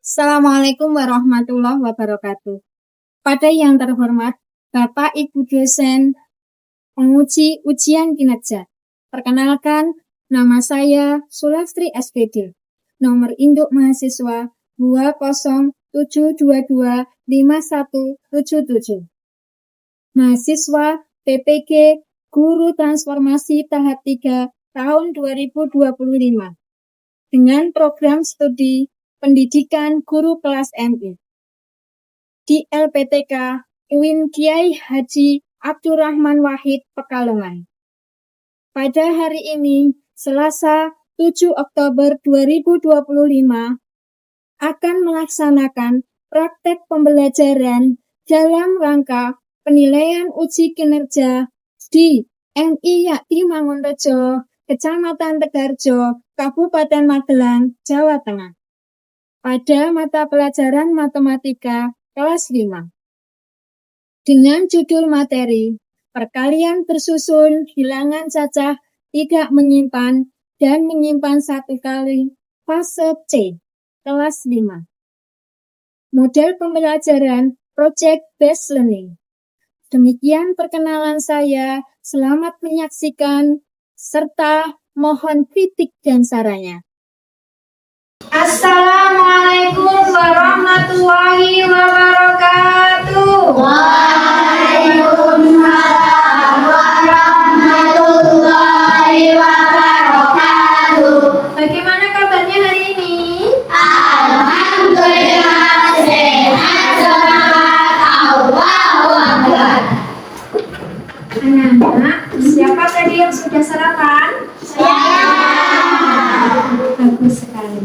Assalamualaikum warahmatullahi wabarakatuh. Pada yang terhormat, Bapak Ibu dosen penguji ujian kinerja. Perkenalkan, nama saya Sulastri SPD. Nomor induk mahasiswa 207225177. Mahasiswa PPG Guru Transformasi Tahap 3 tahun 2025. Dengan program studi Pendidikan Guru Kelas MI di LPTK UIN Kiai Haji Abdurrahman Wahid Pekalongan. Pada hari ini, Selasa 7 Oktober 2025, akan melaksanakan praktek pembelajaran dalam rangka penilaian uji kinerja di MI Yakti Mangunrejo, Kecamatan Tegarjo, Kabupaten Magelang, Jawa Tengah. Pada mata pelajaran matematika kelas 5. Dengan judul materi, perkalian bersusun bilangan cacah tidak menyimpan dan menyimpan satu kali, fase C, kelas 5. Model pembelajaran Project Based Learning. Demikian perkenalan saya, selamat menyaksikan, serta mohon kritik dan sarannya. Assalamualaikum warahmatullahi wabarakatuh. Waalaikumsalam warahmatullahi wabarakatuh. Bagaimana kabarnya hari ini? Alhamdulillah sehat, semangat, Allahu Akbar. Anak-anak, siapa tadi yang sudah sarapan? Saya. Bagus sekali.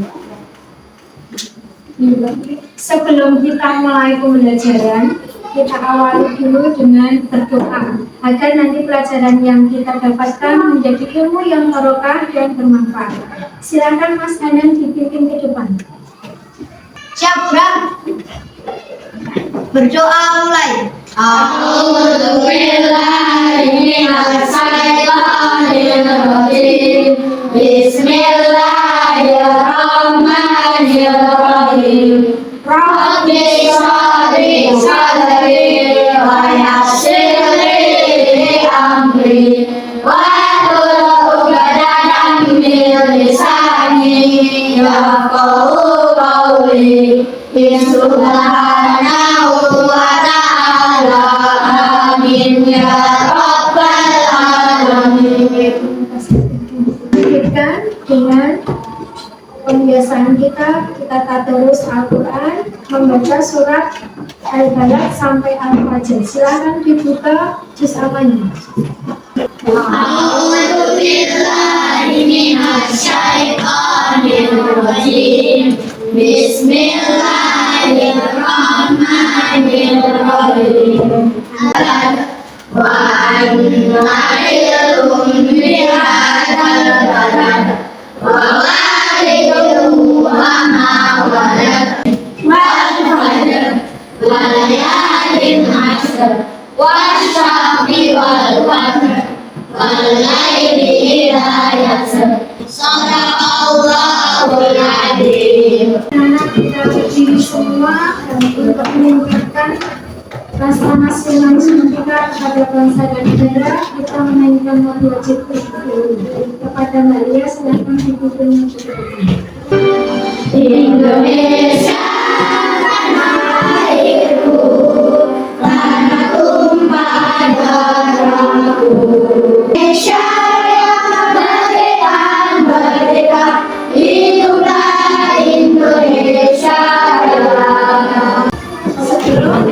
Sebelum kita mulai pembelajaran, kita awali dulu dengan berdoa agar nanti pelajaran yang kita dapatkan menjadi ilmu yang barokah dan bermanfaat. Silakan Mas Hanan dipimpin ke depan. Siap, Bram. Berdoa mulai. A'udzu billahi minasy syaithanir rajim. Bismillahirrahmanirrahim. Rabbi shrah sadri wa yassir li amri wahlul 'uqdatam min lisani yafqahu qawli. Subhanahu wa ta'ala. Amin ya rabbal alamin. Lanjutkan dengan pembiasaan kita tadarus Al-Quran, membaca surat Al-Balad sampai Al-Fajr. Silakan dibuka juz apanya. A'udzu billahi minasy syaithanir rajim. Bismillahirrahmanirrahim. Wa an'ilhum bihadzal balad wa walidun wa ma walad wal fajr wal layalin ashr wasyafi wal watr wal laili idza yasr. Shadaqallahul adzim. Anak kita berdiri semua dan untuk meningkatkan rasa nasionalisme kita kepada bangsa dan negara, kita menyanyikan lagu wajib kepada Mbak Lia. Silakan dipimpin ke depan. Indonesia tanah airku, tanah tumpah darahku. Indonesia yang merdeka, merdeka, hiduplah Indonesia. Sebelum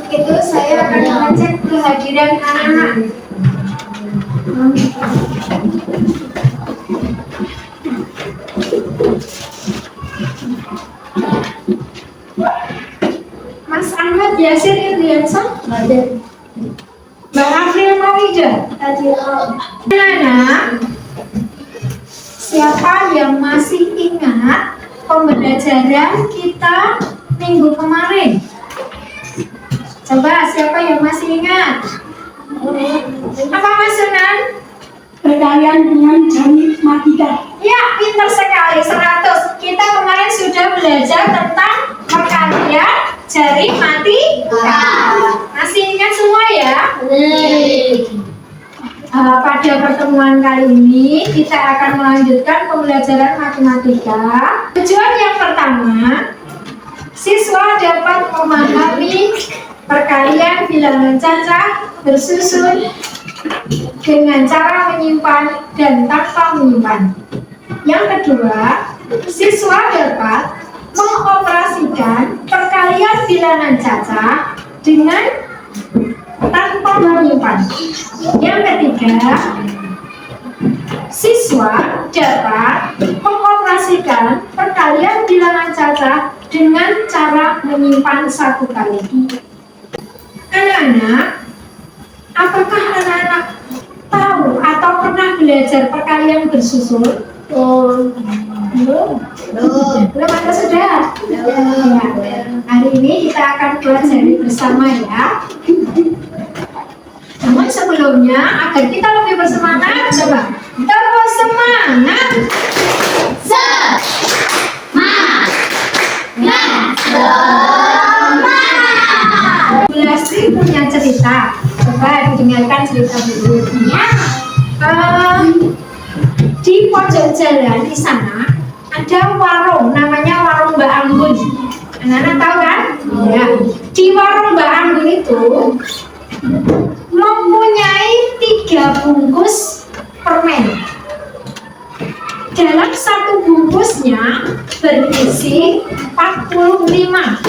itu saya akan mengecek kehadiran anak-anak. Mas Ahmad Yasir Indriansa, hadir. Mbak April Mawida, hadir. Anak-anak, siapa yang masih ingat pembelajaran kita minggu kemarin? Coba siapa yang masih ingat? Apa Mas Sunan? berkalian dengan jari matika. Ya, pintar sekali, 100. Kita kemarin sudah belajar tentang perkalian jari matika. Masih ingat semua ya? Pada pertemuan kali ini kita akan melanjutkan pembelajaran matematika. Tujuan yang pertama, siswa dapat memahami perkalian bilangan cacah bersusun dengan cara menyimpan dan tanpa menyimpan. Yang kedua, siswa dapat mengoperasikan perkalian bilangan cacah dengan tanpa menyimpan. Yang ketiga, siswa dapat mengoperasikan perkalian bilangan cacah dengan cara menyimpan satu kali. Anak-anak, apakah anak-anak tahu atau pernah belajar perkalian bersusun? Belum atau sudah? Ya. Hari ini kita akan pelajari bersama ya. Namun sebelumnya, agar kita lebih bersemangat, coba terus semangat. Lesti punya cerita. Coba didengarkan cerita dulu. Di pojok jalan di sana ada warung, namanya warung Mbak Anggun. Anak-anak tahu kan? Ya. Di warung Mbak Anggun itu mempunyai 3 bungkus permen. Dalam satu bungkusnya berisi 45.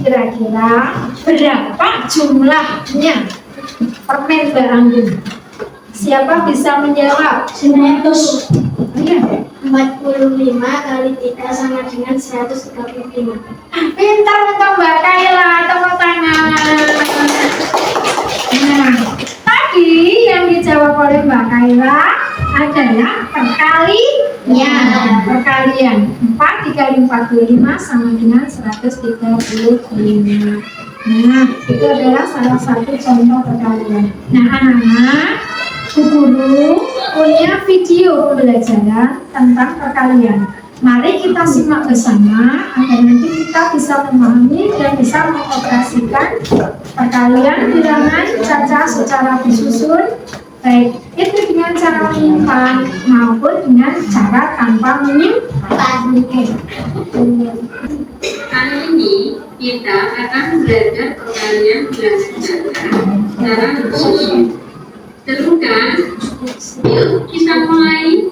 Kira-kira berapa jumlahnya permen Mbak Anggun? Siapa bisa menjawab? 100. Iya. 45 kali 3 sama dengan 135. Pintar untuk Mbak Kaila, tepuk tangan. Nah, tadi yang dijawab oleh Mbak Kaila adalah perkalian. 4 dikali 45 sama dengan 135. Nah, itu adalah salah satu contoh perkalian. Nah, anak-anak, Bu Guru punya video pembelajaran tentang perkalian. Mari kita simak bersama agar nanti kita bisa memahami dan bisa mengoperasikan perkalian bilangan cacah secara bersusun, baik itu dengan cara menyimpan maupun dengan cara tanpa menyimpan. Kali ini kita akan belajar perkalian bilangan cacah secara bersusun. Seru kan? Yuk kita mulai.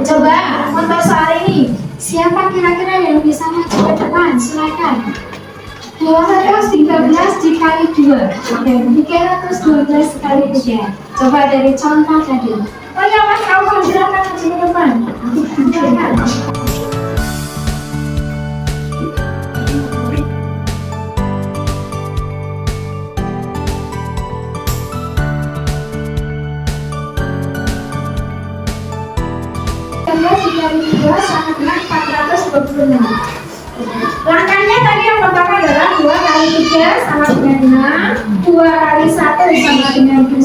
Coba untuk soal ini, siapa kira-kira yang bisa maju ke depan? Silakan. 213 dikali 2. Oke, 312 kali 3. Coba dari contoh tadi. Oh ya Mas, kamu silakan maju ke depan. Silakan. Dikali 2 sama dengan 426. Langkahnya tadi yang pertama adalah 2 kali 3 sama dengan 6, 2 kali 1 sama dengan 2,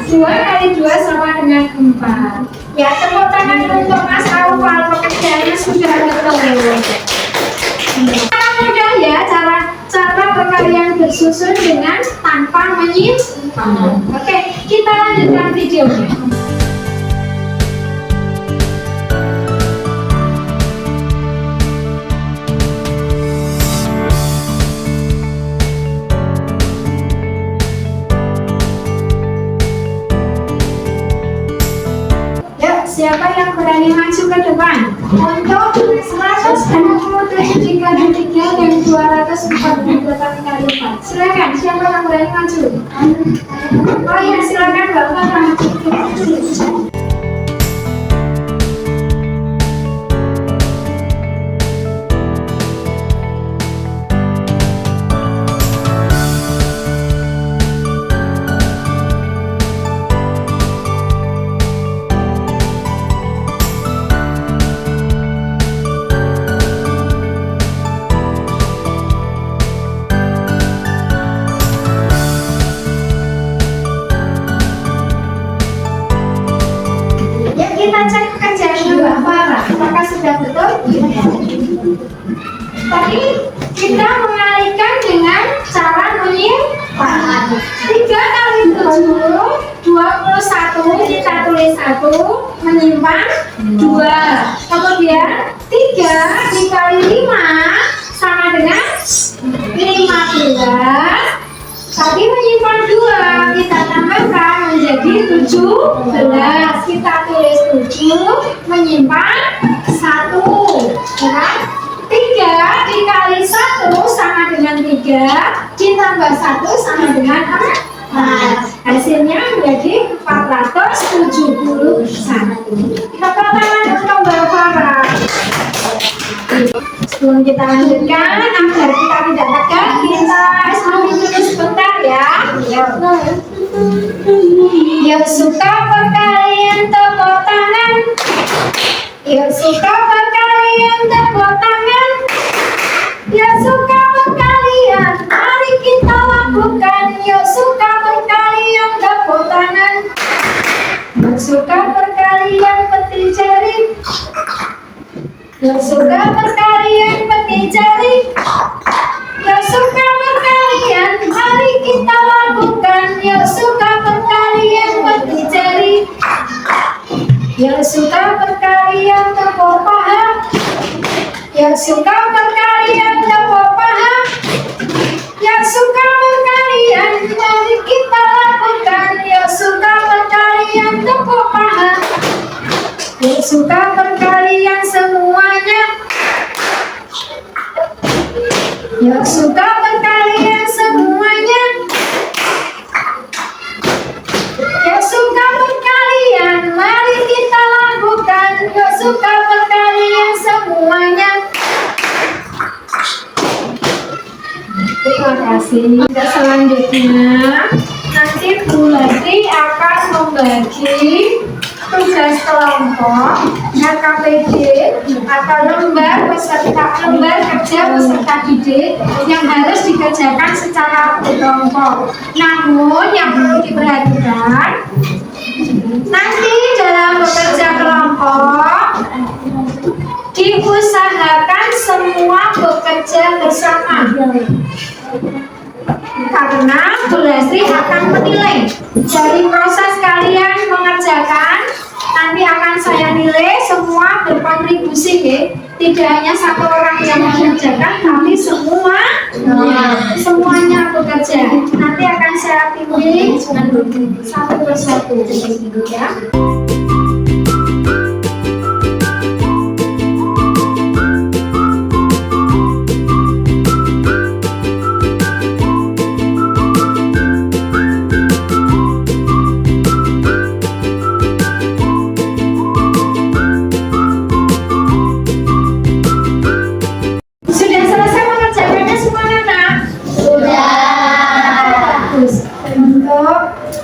2 kali 2 sama dengan 4. Ya, tepuk tangan untuk Mas Awal, pekerjaannya sudah betul. Sangat mudah ya cara perkalian bersusun dengan tanpa menyimpan. Oke, kita lanjutkan videonya. Siapa yang berani maju ke depan untuk 167 dikali 3 dan 248 kali 4? Silakan, siapa yang berani maju? Oh ya, silakan Bapak maju. Kita cek pekerjaannya Mbak Farah, apakah sudah betul? Tadi kita mengalihkan dengan cara menyimpan 3 kali 7, 21, kita tulis 1, menyimpan 2, kemudian 3 dikali 5 sama dengan 15. Tadi menyimpan 2, kita tambahkan menjadi 17. Kita tulis 7, menyimpan 1. Ya. 3 dikali 1 sama dengan 3, ditambah 1 sama dengan 4. Hasilnya menjadi 471. Tepuk tangan untuk Mbak Farah. Sebelum kita lanjutkan, agar kita tidak tegang, kita istirahat dulu sebentar ya. Yang suka perkalian tepuk tangan. Yang suka perkalian tepuk tangan. Yang suka perkalian, mari kita lakukan. Yang suka perkalian tepuk tangan. Yang suka perkalian petik jari. Yang suka perkalian petik jari. Yang suka perkalian, mari kita lakukan. Yang suka perkalian petik jari. Yang suka perkalian tepuk paha. Yang suka perkalian tepuk paha. Yang suka perkalian, mari kita lakukan. Yang suka perkalian tepuk paha. Yang suka perkalian semuanya. Yang suka perkalian semuanya. Yang suka perkalian, mari kita lakukan. Yang suka perkalian semuanya. Terima kasih. Selanjutnya, nanti Bu Lesti akan membagi tugas kelompok KPD atau lembar kerja peserta didik yang harus dikerjakan secara berkelompok. Namun yang perlu diperhatikan, nanti dalam bekerja kelompok diusahakan semua bekerja bersama. Karena Bu Lesti akan menilai dari proses kalian mengerjakan, nanti akan saya nilai semua berkontribusi ya. Tidak hanya satu orang yang mengerjakan, tapi semuanya bekerja. Nanti akan saya bimbing satu persatu ya.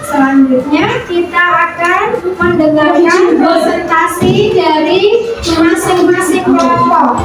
Selanjutnya kita akan mendengarkan presentasi dari masing-masing kelompok.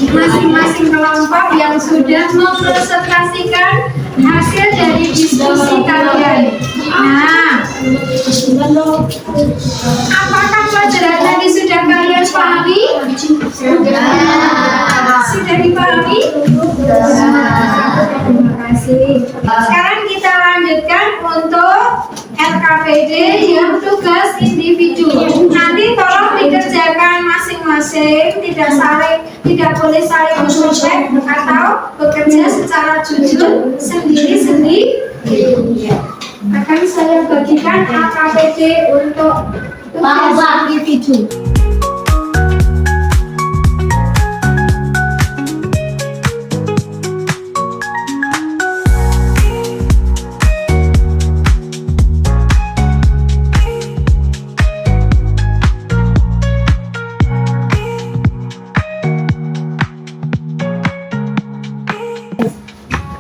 Masing-masing kelompok yang sudah mempresentasikan hasil dari diskusi kalian. Nah, apakah pelajaran tadi sudah kalian pahami? Sudah dipahami? Terima kasih. Sekarang kita lanjutkan untuk LKPD yang tugas individu. Nanti tolong dikerjakan masing-masing, tidak boleh saling mencontek atau bekerja secara jujur sendiri-sendiri. Akan saya bagikan LKPD untuk tugas individu.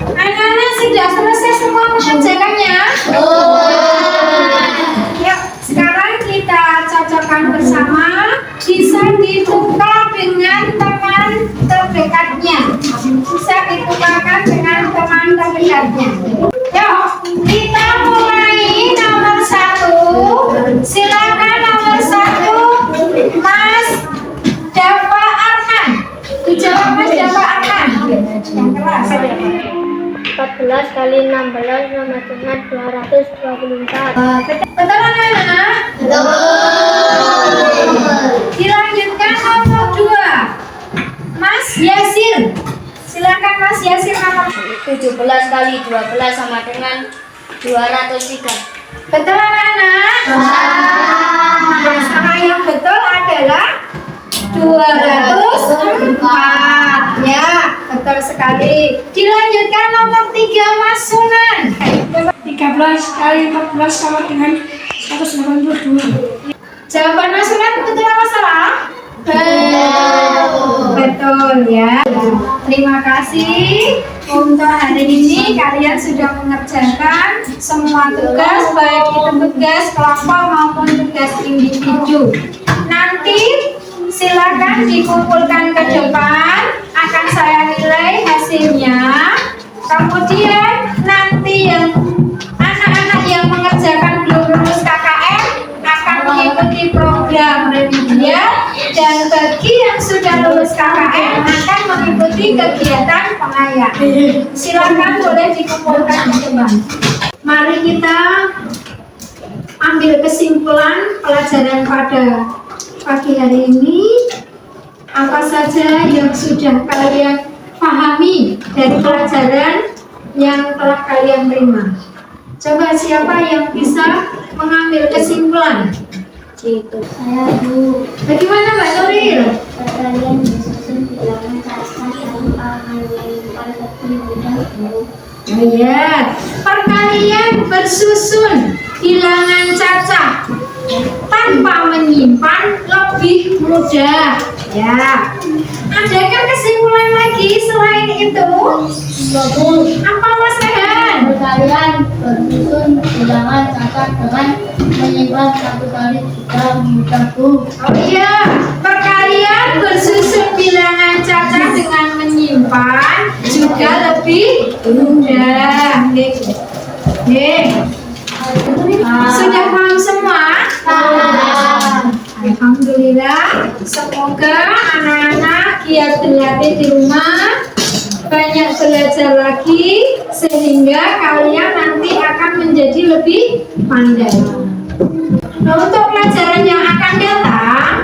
Anak-anak sudah selesai semua mengerjakannya? Yuk, sekarang kita cocokkan bersama. Bisa ditukar dengan teman terdekatnya. Bisa ditukarkan dengan teman terdekatnya. Yuk, kita mulai nomor 1. Silakan nomor 1, Mas Dava Arhan. Dijawab Mas Dava Arhan. Yang keras. 14 kali 16 sama dengan 224. Betul anak-anak? Dilanjutkan nomor 2, Mas Yasir. Silakan Mas Yasir nomor 17 kali 12 sama dengan 203. betul anak-anak? Sama yang betul adalah 204. Ya, betul sekali. Dilanjutkan nomor 3, Mas Sunan. 13 kali 14 sama dengan 182. Jawaban Mas Sunan betul apa salah? Betul ya. Terima kasih untuk hari ini kalian sudah mengerjakan semua tugas, baik itu tugas kelompok maupun tugas individu. Nanti silakan dikumpulkan ke depan, akan saya nilai hasilnya. Kemudian nanti yang anak-anak yang mengerjakan belum lulus KKN akan mengikuti program remedial, dan bagi yang sudah lulus KKN akan mengikuti kegiatan pengayaan. Silakan boleh dikumpulkan di depan. Mari kita ambil kesimpulan pelajaran pada pagi hari ini. Apa saja yang sudah kalian pahami dari pelajaran yang telah kalian terima? Coba siapa yang bisa mengambil kesimpulan? Saya Bu. Bagaimana Mbak Nuril? Perkalian disusun bilangan kata tanpa menyimpan lebih mudah Bu. Ya, perkalian bersusun bilangan cacah tanpa menyimpan lebih mudah. Ya, adakah kesimpulan lagi selain itu? Apa Mas Rehan? Perkalian bersusun bilangan cacat dengan menyimpan 1 kali juga mudah Bu. Oh iya, perkalian bersusun bilangan cacah dengan menyimpan juga lebih mudah. Oke. Sudah paham semua? Alhamdulillah. Semoga anak-anak giat berlatih di rumah, banyak belajar lagi, sehingga kalian nanti akan menjadi lebih pandai. Nah, untuk pelajaran yang akan datang,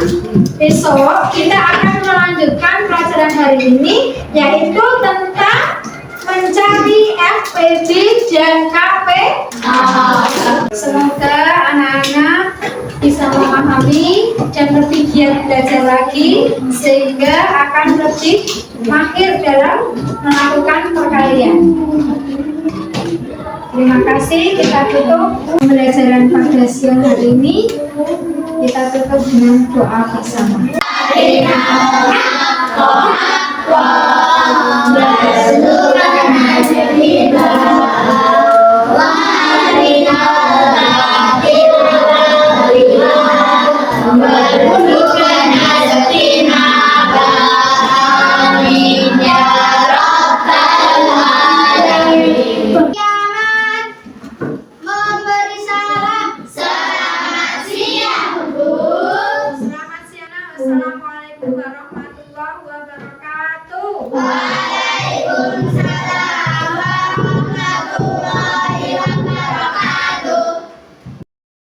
besok kita akan melanjutkan pelajaran hari ini, yaitu tentang mencari FPD dan KPA. Semoga anak-anak bisa memahami dan lebih giat belajar lagi, sehingga akan lebih mahir dalam melakukan perkalian. Terima kasih. Kita tutup pembelajaran pada siang hari ini. Kita tutup dengan doa bersama.